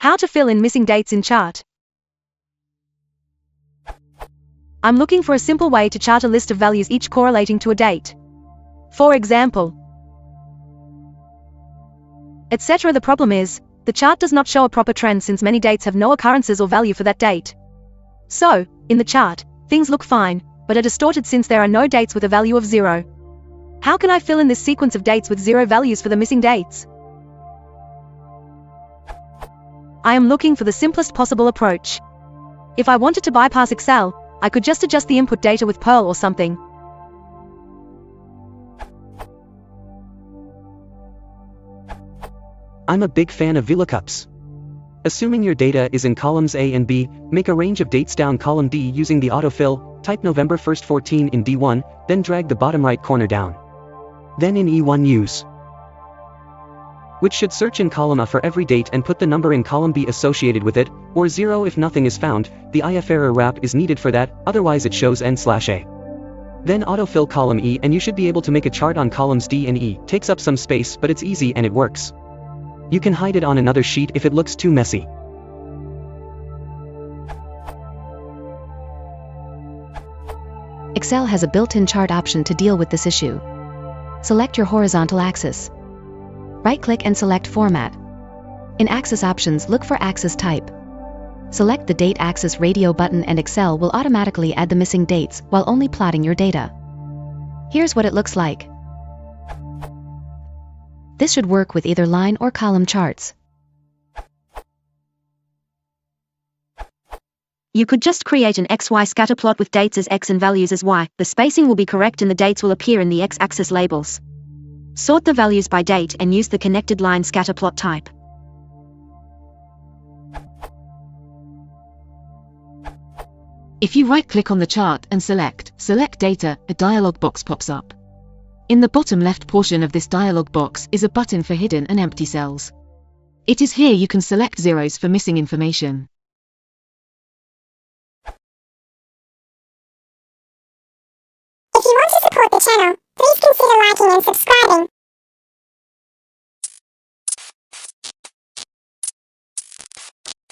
How to fill in missing dates in chart. I'm looking for a simple way to chart a list of values each correlating to a date. For example, etc. The problem is, the chart does not show a proper trend since many dates have no occurrences or value for that date. So, in the chart, things look fine, but are distorted since there are no dates with a value of 0. How can I fill in this sequence of dates with 0 values for the missing dates? I am looking for the simplest possible approach. If I wanted to bypass Excel, I could just adjust the input data with Perl or something. I'm a big fan of VLOOKUPs. Assuming your data is in columns A and B, make a range of dates down column D using the autofill, type November 1st 14 in D1, then drag the bottom right corner down. Then in E1 use which should search in column A for every date and put the number in column B associated with it, or 0 if nothing is found. The if error wrap is needed for that, otherwise it shows N/A. Then autofill column E and you should be able to make a chart on columns D and E. Takes up some space but it's easy and it works. You can hide it on another sheet if it looks too messy. Excel has a built-in chart option to deal with this issue. Select your horizontal axis. Right-click and select Format. In Axis Options, look for Axis Type. Select the Date Axis Radio button and Excel will automatically add the missing dates while only plotting your data. Here's what it looks like. This should work with either line or column charts. You could just create an XY scatter plot with dates as X and values as Y. The spacing will be correct and the dates will appear in the X-axis labels. Sort the values by date and use the connected line scatter plot type. If you right-click on the chart and select Data, a dialog box pops up. In the bottom left portion of this dialog box is a button for hidden and empty cells. It is here you can select zeros for missing information. If you want to support the channel, please consider liking and subscribing.